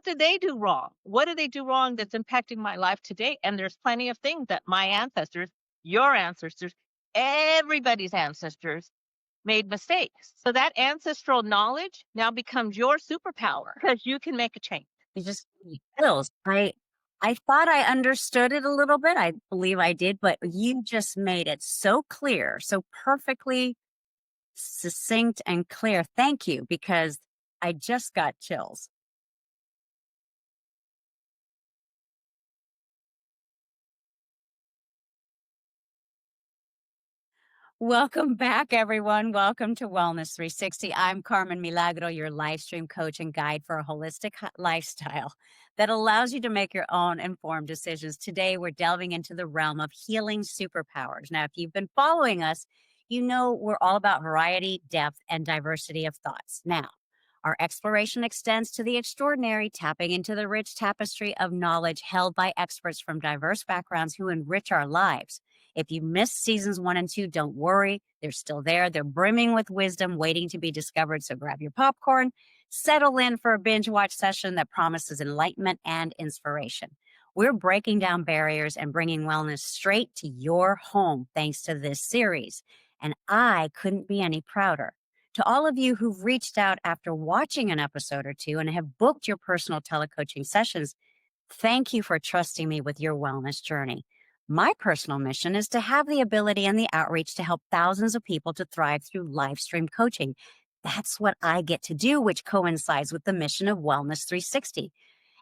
what did they do wrong? What did they do wrong that's impacting my life today? And there's plenty of things that my ancestors, your ancestors, everybody's ancestors made mistakes. So that ancestral knowledge now becomes your superpower because you can make a change. You just chills. I thought I understood it a little bit. I believe I did, but you just made it so clear, so perfectly succinct and clear. Thank you, because I just got chills. Welcome back, everyone. Welcome to Wellness 360. I'm Carmen Milagro, your live stream coach and guide for a holistic lifestyle that allows you to make your own informed decisions. Today, we're delving into the realm of healing superpowers. Now, if you've been following us, you know we're all about variety, depth, and diversity of thoughts. Now, our exploration extends to the extraordinary, tapping into the rich tapestry of knowledge held by experts from diverse backgrounds who enrich our lives. If you missed seasons 1 and 2, don't worry. They're still there. They're brimming with wisdom waiting to be discovered. So grab your popcorn, settle in for a binge watch session that promises enlightenment and inspiration. We're breaking down barriers and bringing wellness straight to your home thanks to this series. And I couldn't be any prouder. To all of you who've reached out after watching an episode or two and have booked your personal telecoaching sessions, thank you for trusting me with your wellness journey. My personal mission is to have the ability and the outreach to help thousands of people to thrive through live stream coaching. That's what I get to do, which coincides with the mission of Wellness 360.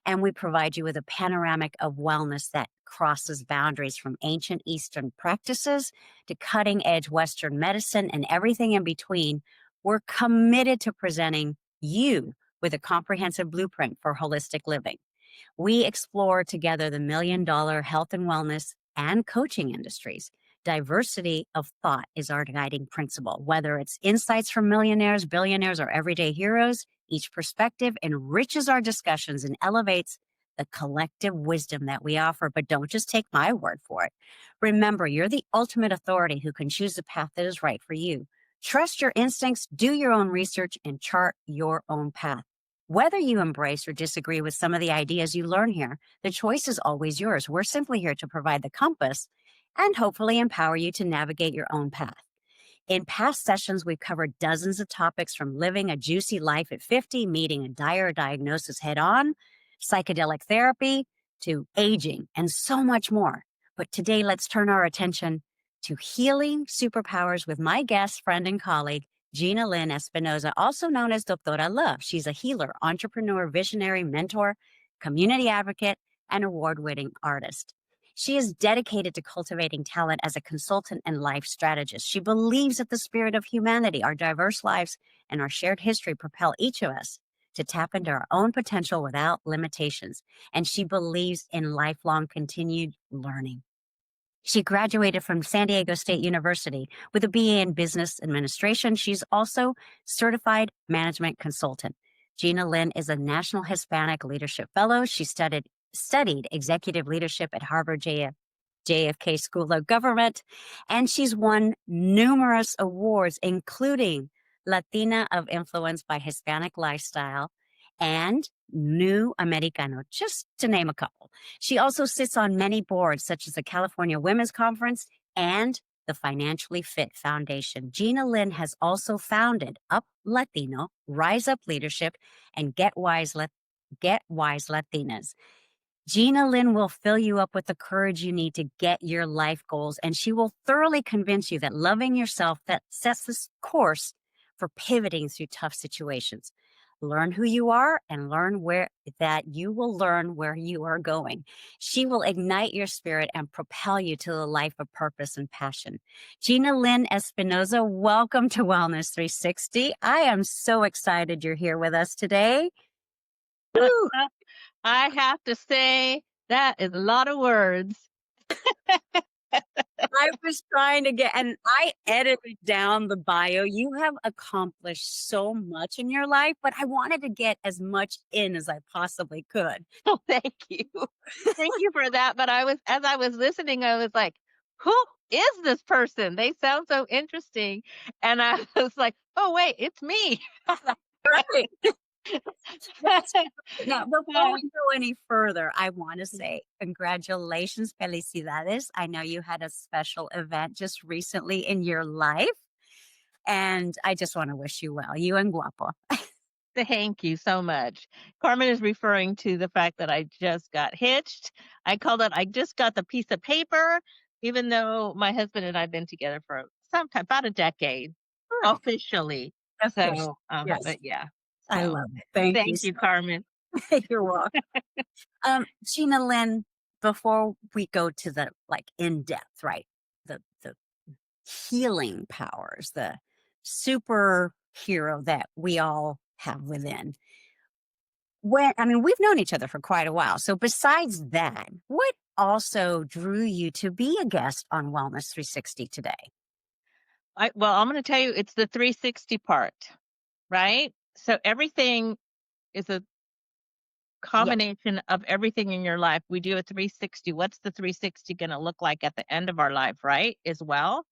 And we provide you with a panoramic of wellness that crosses boundaries from ancient Eastern practices to cutting edge Western medicine and everything in between. We're committed to presenting you with a comprehensive blueprint for holistic living. We explore together the $1 million health and wellness and coaching industries. Diversity of thought is our guiding principle. Whether it's insights from millionaires, billionaires, or everyday heroes, each perspective enriches our discussions and elevates the collective wisdom that we offer. But don't just take my word for it. Remember, you're the ultimate authority who can choose the path that is right for you. Trust your instincts, do your own research, and chart your own path. Whether you embrace or disagree with some of the ideas you learn here, the choice is always yours. We're simply here to provide the compass and hopefully empower you to navigate your own path. In past sessions, we've covered dozens of topics from living a juicy life at 50, meeting a dire diagnosis head on, psychedelic therapy, to aging, and so much more. But today, let's turn our attention to healing superpowers with my guest, friend, and colleague, Gina Lynn Espinoza, also known as Doctora Love. She's a healer, entrepreneur, visionary, mentor, community advocate, and award-winning artist. She is dedicated to cultivating talent as a consultant and life strategist. She believes that the spirit of humanity, our diverse lives, and our shared history propel each of us to tap into our own potential without limitations. And she believes in lifelong continued learning. She graduated from San Diego State University with a BA in Business Administration. She's also certified management consultant. Gina Lynn is a National Hispanic Leadership Fellow. She studied executive leadership at Harvard JFK School of Government, and she's won numerous awards, including Latina of Influence by Hispanic Lifestyle and New Americano, just to name a couple. She also sits on many boards, such as the California Women's Conference and the Financially Fit Foundation. Gina Lynn has also founded Up Latino, Rise Up Leadership, and Get Wise Latinas. Gina Lynn will fill you up with the courage you need to get your life goals, and she will thoroughly convince you that loving yourself that sets this course for pivoting through tough situations. Learn who you are and you will learn where you are going. She will ignite your spirit and propel you to a life of purpose and passion. Gina Lynn Espinoza, welcome to Wellness 360. I am so excited you're here with us today. Woo! I have to say, that is a lot of words. I was trying to and I edited down the bio. You have accomplished so much in your life, but I wanted to get as much in as I possibly could. Oh, thank you. Thank you for that. But as I was listening, I was like, who is this person? They sound so interesting. And I was like, oh, wait, it's me. Right. That's great. Now, before we go any further, I want to say congratulations, felicidades. I know you had a special event just recently in your life, and I just want to wish you well, you and Guapo. Thank you so much. Carmen is referring to the fact that I just got hitched. I called it, I just got the piece of paper, even though my husband and I have been together for some time, about a decade Right. officially. Official. So, Yes, but yeah. I So love it. Thank you thank so you, Carmen. You're welcome. Gina Lynn, before we go to the like in depth, right? The healing powers, the superhero that we all have within. When I mean, we've known each other for quite a while. So besides that, what also drew you to be a guest on Wellness 360 today? Well, I'm going to tell you, it's the 360 part, right? So everything is a Yeah, combination of everything in your life. We do a 360. What's the 360 going to look like at the end of our life, right? As well.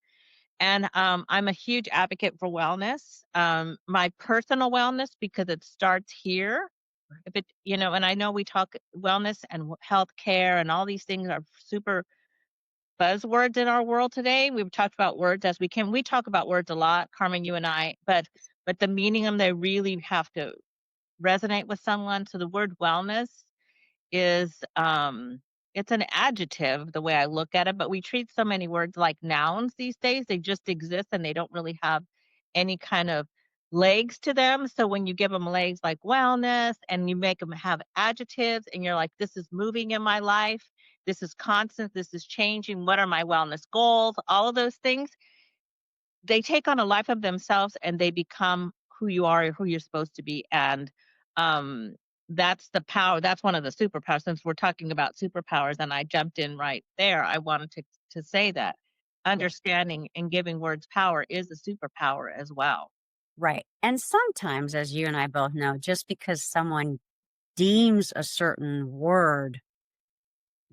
And I'm a huge advocate for wellness, my personal wellness, because it starts here. If it, and I know we talk wellness and health care and all these things are super buzzwords in our world today. We've talked about words as we can. We talk about words a lot, Carmen, you and I, but the meaning of them, they really have to resonate with someone. So the word wellness is it's an adjective the way I look at it, but we treat so many words like nouns these days. They just exist and they don't really have any kind of legs to them. So when you give them legs like wellness and you make them have adjectives and you're like, this is moving in my life, this is constant, this is changing, what are my wellness goals, all of those things, they take on a life of themselves and they become who you are or who you're supposed to be. And um, that's the power. That's one of the superpowers. Since we're talking about superpowers, and I jumped in right there, I wanted to say that yeah, understanding and giving words power is a superpower as well. right. And sometimes, as you and I both know, just because someone deems a certain word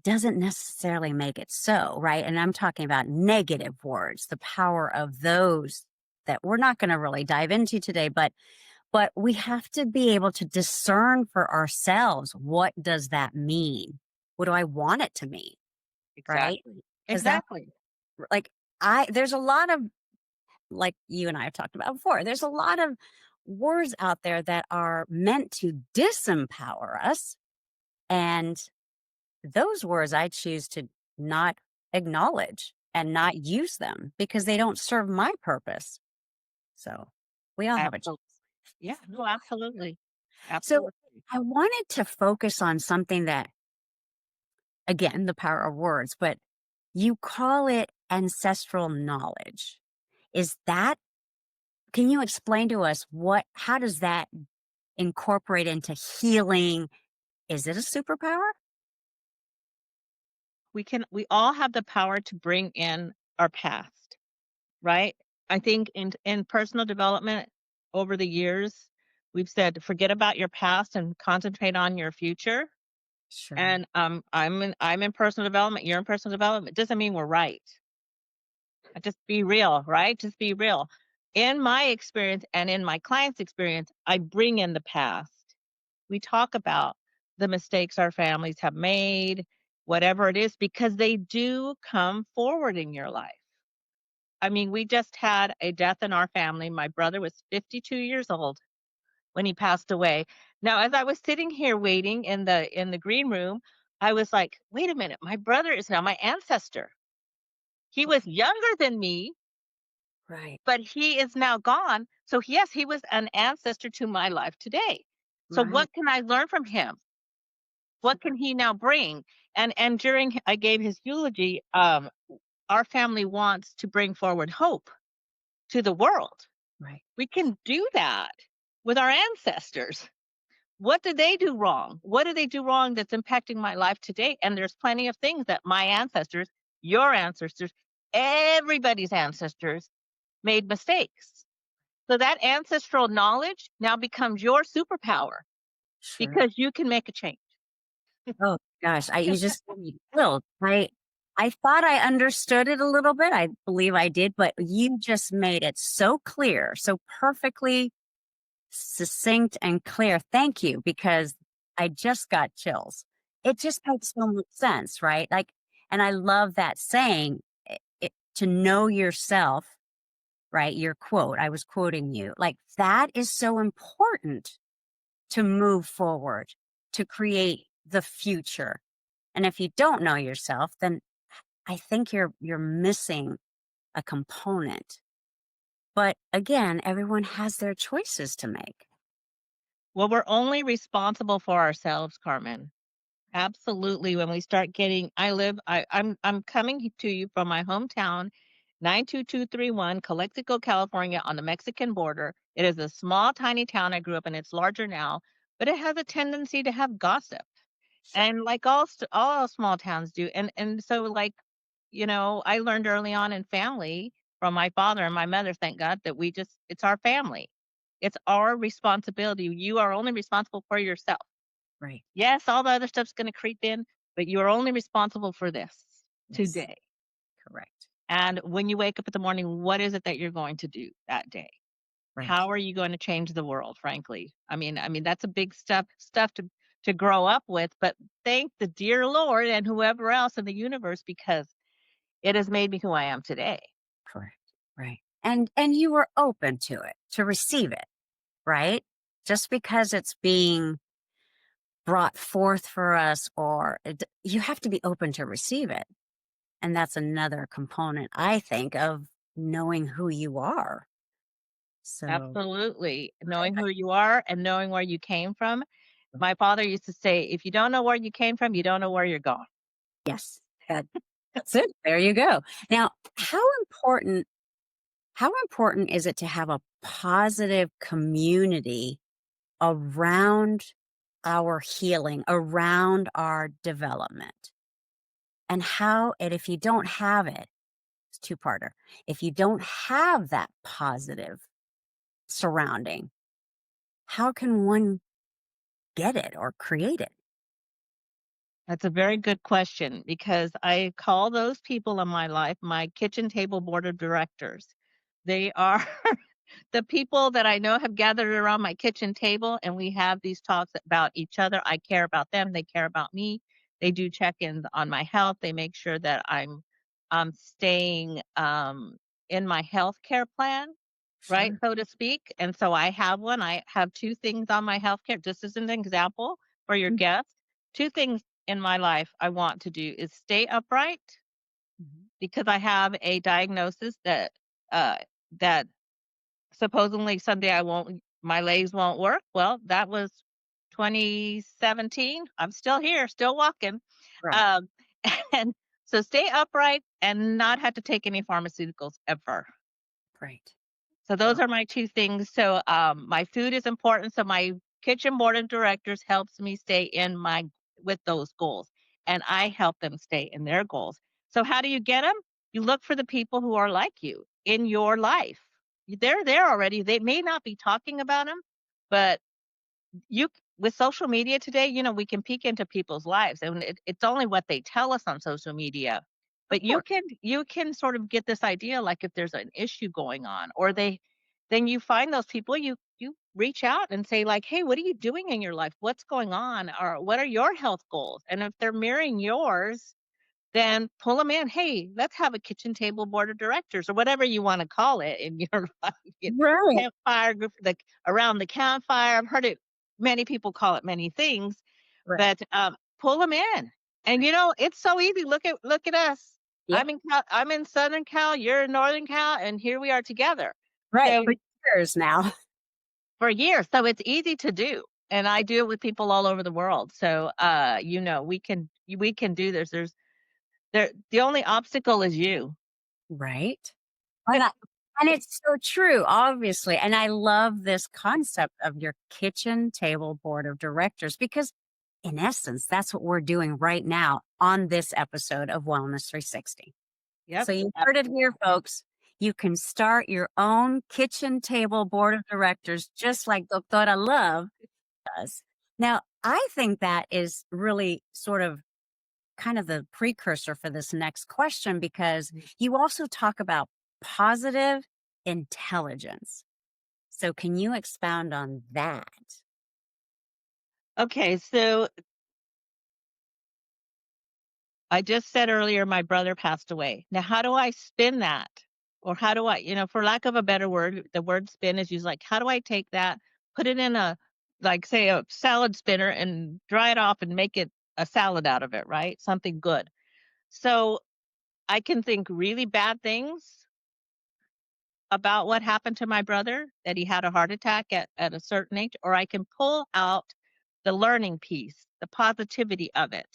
doesn't necessarily make it so, right? And I'm talking about negative words, the power of those that we're not going to really dive into today, but we have to be able to discern for ourselves, what does that mean? What do I want it to mean, right? Exactly. Because that Exactly. like I there's a lot of, like you and I have talked about before, there's a lot of words out there that are meant to disempower us, and those words I choose to not acknowledge and not use them because they don't serve my purpose. So we all have a choice. Absolutely. Yeah. No. Absolutely. So Absolutely. I wanted to focus on something that, again, the power of words, but you call it ancestral knowledge. Is that, can you explain to us how does that incorporate into healing? Is it a superpower? We all have the power to bring in our past, right? I think in personal development over the years, we've said forget about your past and concentrate on your future. Sure. And I'm in personal development, you're in personal development. It doesn't mean we're right. Just be real, right? Just be real. In my experience and in my clients' experience, I bring in the past. We talk about the mistakes our families have made, whatever it is, because they do come forward in your life. I mean, we just had a death in our family. My brother was 52 years old when he passed away. Now, as I was sitting here waiting in the green room, I was like, "Wait a minute, my brother is now my ancestor. He was younger than me, Right. but he is now gone. So yes, he was an ancestor to my life today. So Right. what can I learn from him? What can he now bring?" And during I gave his eulogy, our family wants to bring forward hope to the world. Right. We can do that with our ancestors. What did they do wrong? What did they do wrong that's impacting my life today? And there's plenty of things that my ancestors, your ancestors, everybody's ancestors made mistakes. So that ancestral knowledge now becomes your superpower Sure. because you can make a change. Oh gosh, you just gave me chills. I thought I understood it a little bit. I believe I did, but you just made it so clear, so perfectly succinct and clear thank you, because I just got chills. It just makes so much sense, right? Like, and I love that saying, to know yourself, right? Your quote, I was quoting you. Like, that is so important to move forward, to create the future. And if you don't know yourself, then I think you're missing a component. But again, everyone has their choices to make. Well, we're only responsible for ourselves, Carmen. Absolutely. When we start getting, I'm coming to you from my hometown, 92231, Calexico, California, on the Mexican border. It is a small, tiny town I grew up in. It's larger now, but it has a tendency to have gossip, and like all small towns do. And so, like, I learned early on in family from my father and my mother, thank God, that it's our family. It's our responsibility. You are only responsible for yourself. Right. Yes, all the other stuff's going to creep in, but you are only responsible for this Yes. today. Correct. And when you wake up in the morning, what is it that you're going to do that day? Right. How are you going to change the world, frankly? I mean that's a big stuff to grow up with, but thank the dear Lord and whoever else in the universe, because it has made me who I am today. Correct. Right. And you were open to it, to receive it, right? Just because it's being brought forth for us, or you have to be open to receive it. And that's another component, I think, of knowing who you are. So, Absolutely. Knowing who you are and knowing where you came from. My father used to say, if you don't know where you came from, you don't know where you're going. yes, that's it. There you go. Now, important how important is it to have a positive community around our healing, around our development? And if you don't have it, it's two-parter. If you don't have that positive surrounding, how can one get it or create it? That's a very good question, because I call those people in my life my kitchen table board of directors. They are the people that I know have gathered around my kitchen table, and we have these talks about each other. I care about them, they care about me. They do check-ins on my health. They make sure that I'm staying in my health care plan, right, Sure. so to speak. And so I have one. I have two things on my health care, just as an example for your Mhm. guests. Two things in my life I want to do is stay upright, Mhm. because I have a diagnosis uh that supposedly someday my legs won't work. Well, that was 2017. I'm still here, still walking. Right. Um, and so stay upright and not have to take any pharmaceuticals ever. Right. So those Well, are my two things. So my food is important. So my kitchen board of directors helps me stay in my with those goals, and I help them stay in their goals. So how do you get them? You look for the people who are like you in your life. They're there already. They may not be talking about them, but you with social media today, we can peek into people's lives, and it's only what they tell us on social media. of But course. you can sort of get this idea, like if there's an issue going on, or then you find those people, you reach out and say, like, hey, what are you doing in your life? What's going on? Or what are your health goals? And if they're mirroring yours, then pull them in. Hey, let's have a kitchen table board of directors, or whatever you want to call it in your life. Right. Campfire group, around the campfire. I've heard it. Many people call it many things, Right. but pull them in. And Right. it's so easy. Look at us. Yeah. I'm in Southern Cal. You're in Northern Cal, and here we are together. Right. So For years now. for years, so it's easy to do, and I do it with people all over the world. So we can do this. The only obstacle is you. Right. And, I, and it's so true, obviously. And I love this concept of your kitchen table board of directors, because, in essence, that's what we're doing right now on this episode of Wellness 360. Yep. So you heard it here, folks. You can start your own kitchen table board of directors, just like Doctora Love does. Now, I think that is really sort of kind of the precursor for this next question, because you also talk about positive intelligence. So can you expound on that? Okay, so I just said earlier my brother passed away. Now, how do I spin that? Or how do I, for lack of a better word, the word spin is used like, how do I take that, put it in like, say, a salad spinner and dry it off and make it a salad out of it, right? Something good. So I can think really bad things about what happened to my brother, that he had a heart attack at a certain age, or I can pull out the learning piece, the positivity of it.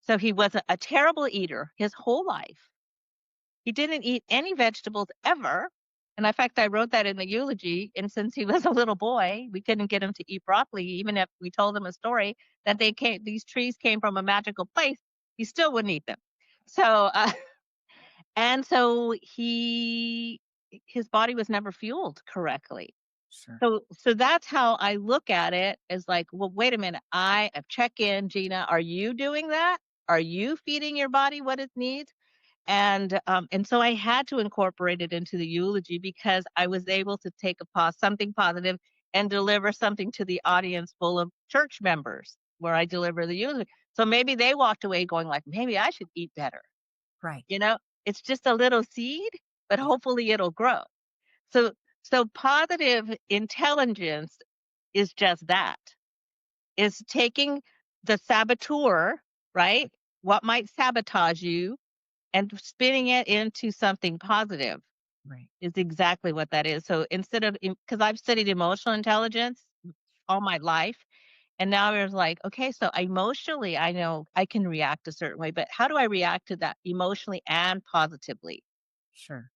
So he was a terrible eater his whole life. He didn't eat any vegetables ever. And in fact, I wrote that in the eulogy. And since he was a little boy, we couldn't get him to eat broccoli, even if we told him a story that these trees came from a magical place, he still wouldn't eat them. So, and so his body was never fueled correctly. Sure. So that's how I look at it, as like, well, wait a minute. I check in, Gina. Are you doing that? Are you feeding your body what it needs? And so I had to incorporate it into the eulogy because I was able to take something positive, and deliver something to the audience full of church members where I deliver the eulogy. So maybe they walked away going like, maybe I should eat better. Right. You know, it's just a little seed, but Yeah. hopefully it'll grow. So positive intelligence is just that. Is taking the saboteur, right? What might sabotage you, and spinning it into something positive Right. is exactly what that is. So instead of, because I've studied emotional intelligence all my life, and now there's like, okay, so emotionally, I know I can react a certain way, but how do I react to that emotionally and positively? Sure.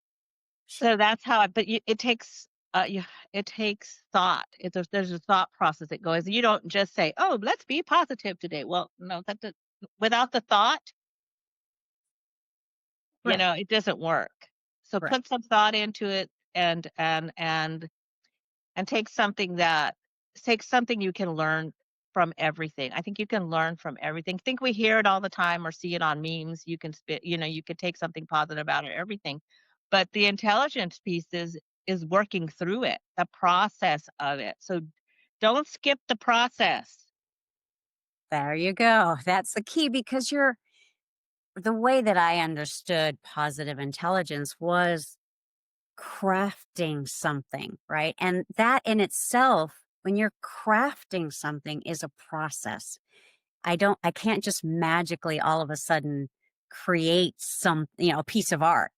Sure. So that's how it takes, it takes thought. There's a thought process that goes. You don't just say, "Oh, let's be positive today." Well, no, without the thought, Right. it doesn't work. So Right. put some thought into it, and take something you can learn from everything. I think you can learn from everything. I think we hear it all the time or see it on memes. You can you could take something positive out of everything. But the intelligence piece is working through it, the process of it. So don't skip the process. There you go. That's the key because the way that I understood positive intelligence was crafting something, right? And that in itself, when you're crafting something, is a process. I can't just magically all of a sudden create a piece of art.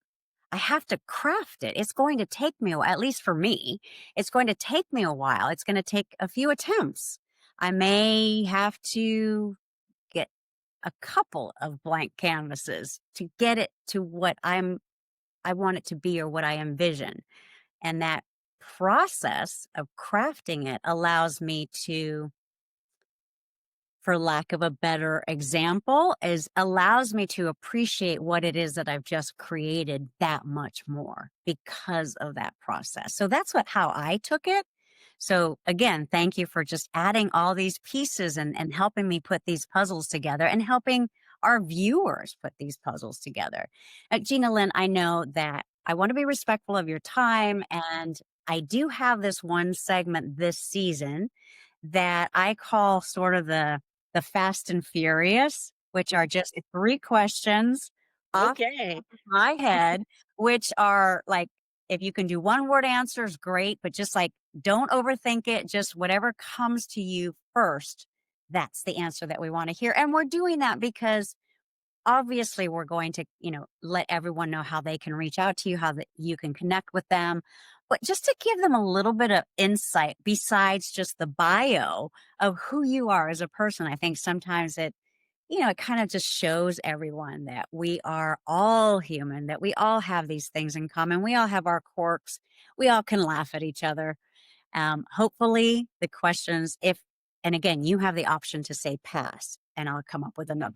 I have to craft it. It's going to take me, at least for me, it's going to take me a while. It's going to take a few attempts. I may have to get a couple of blank canvases to get it to what I want it to be or what I envision. And that process of crafting it allows me to, for lack of a better example, is allows me to appreciate what it is that I've just created that much more because of that process. So that's how I took it. So again, thank you for just adding all these pieces and helping me put these puzzles together and helping our viewers put these puzzles together. Gina Lynn, I know that I want to be respectful of your time, and I do have this one segment this season that I call sort of the Fast and Furious, which are just 3 questions off Okay. my head, which are like, if you can do one word answers, great, but just like, don't overthink it. Just whatever comes to you first, that's the answer that we want to hear. And we're doing that because obviously we're going to, let everyone know how they can reach out to you, how that you can connect with them. But just to give them a little bit of insight besides just the bio of who you are as a person, I think sometimes it kind of just shows everyone that we are all human, that we all have these things in common. We all have our quirks. We all can laugh at each other. Hopefully, the questions, and again, you have the option to say pass, and I'll come up with another.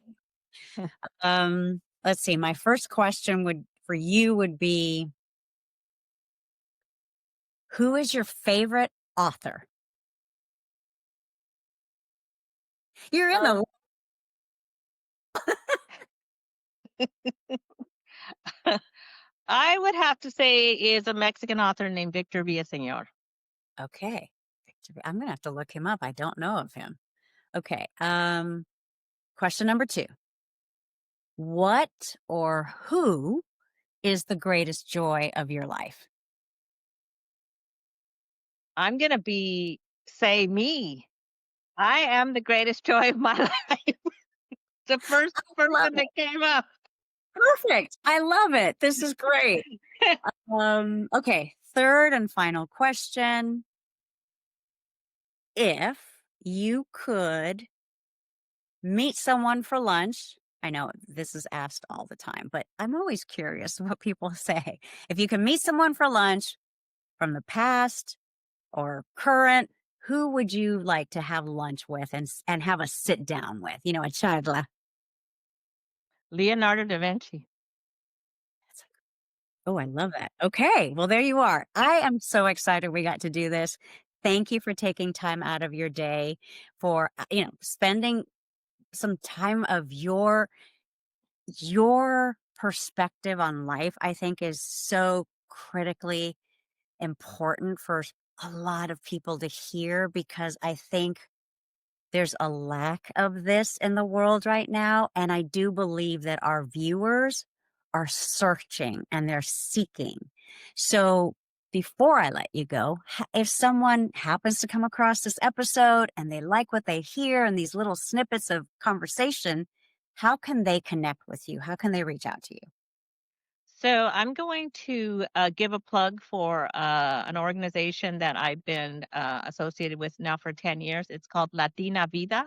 Let's see. My first question for you would be, who is your favorite author? You're in Um, the I would have to say is a Mexican author named Victor Villaseñor. Okay. I'm going to have to look him up. I don't know of him. Okay. Question number 2. What or who is the greatest joy of your life? I'm gonna say me. I am the greatest joy of my life. The first Love person it. that came up. Perfect. I love it. This is great. Okay. Third and final question. If you could meet someone for lunch, I know this is asked all the time, but I'm always curious what people say. If you can meet someone for lunch from the past or current, who would you like to have lunch with and have a sit down with? You know, a charla. Leonardo da Vinci. Oh, I love that. Okay. Well, there you are. I am so excited we got to do this. Thank you for taking time out of your day for, spending some time of your perspective on life. I think is so critically important for a lot of people to hear, because I think there's a lack of this in the world right now. And I do believe that our viewers are searching and they're seeking. So before I let you go, if someone happens to come across this episode and they like what they hear and these little snippets of conversation, how can they connect with you? How can they reach out to you? So I'm going to give a plug for an organization that I've been associated with now for 10 years. It's called Latina Vida.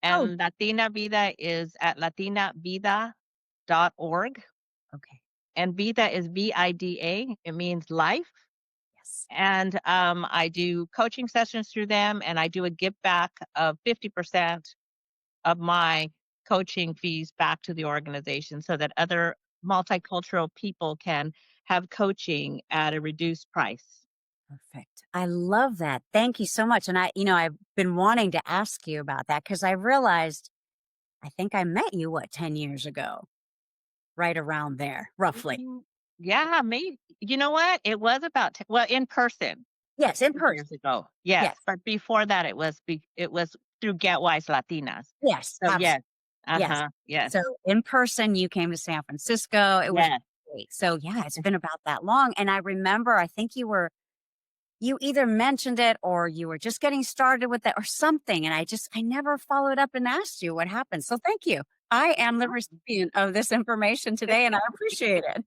Oh, And Latina Vida is at latinavida.org. okay. And Vida is Vida. It means life. Yes. And I do coaching sessions through them, and I do a give back of 50% of my coaching fees back to the organization so that other multicultural people can have coaching at a reduced price. Perfect. I love that. Thank you so much. And I've been wanting to ask you about that because I realized I think I met you, 10 years ago, right around there, roughly. Mhm. Yeah, maybe. You know what? It was about well, in person Yes, in 10 person. years ago. Yes, Yes. but before that it was through Get Wise Latinas. Yes. So yes. Absolutely. Yes. Uh-huh. Yes. So in person, you came to San Francisco. It was Yes. great. So yeah, it's been about that long. And I remember, I think you either mentioned it or you were just getting started with it or something. And I never followed up and asked you what happened. So thank you. I am the recipient of this information today and I appreciate it.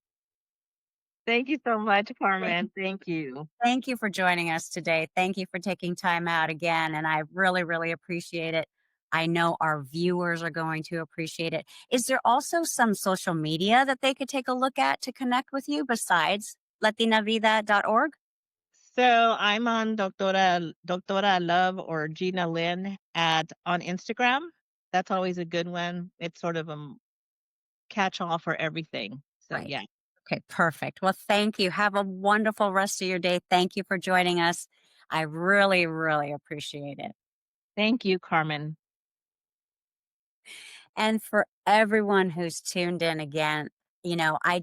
Thank you so much, Thank Carmen. Thank you. thank you for joining us today. Thank you for taking time out again. And I really, really appreciate it. I know our viewers are going to appreciate it. Is there also some social media that they could take a look at to connect with you besides latinavida.org? So I'm on Doctora Love or Gina Lynn at on Instagram. That's always a good one. It's sort of a catch all for everything. So Right. yeah. Okay, perfect. Well, thank you. Have a wonderful rest of your day. Thank you for joining us. I really, really appreciate it. Thank you, Carmen. And for everyone who's tuned in again, I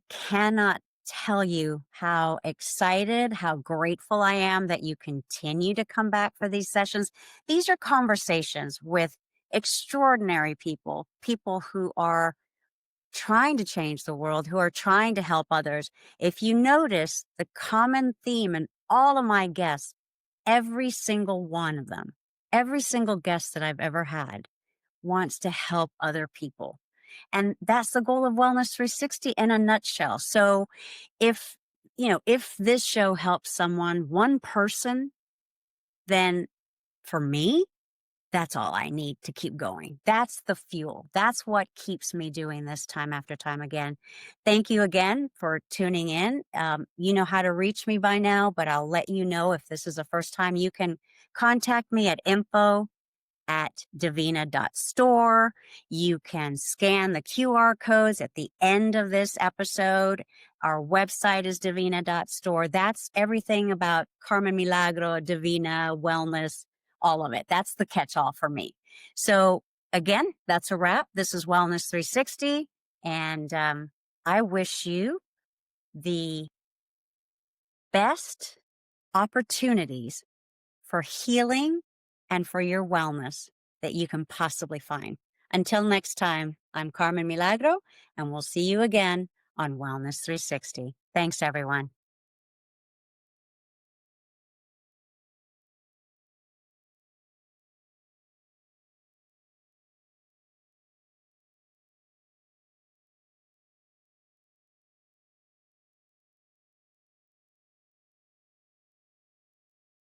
cannot tell you how excited, how grateful I am that you continue to come back for these sessions. These are conversations with extraordinary people, people who are trying to change the world, who are trying to help others. If you notice the common theme in all of my guests, every single one of them, every single guest that I've ever had wants to help other people. And that's the goal of Wellness 360 in a nutshell. So if, if this show helps someone, one person, then for me, that's all I need to keep going. That's the fuel. That's what keeps me doing this time after time again. Thank you again for tuning in. You know how to reach me by now, but I'll let you know if this is the first time. You can contact me at info@divina.store. You can scan the QR codes at the end of this episode. Our website is divina.store. That's everything about Carmen Milagro, Divina, wellness, all of it. That's the catch-all for me. So again, that's a wrap. This is Wellness 360. And I wish you the best opportunities for healing and for your wellness that you can possibly find. Until next time, I'm Carmen Milagro, and we'll see you again on Wellness 360. Thanks, everyone.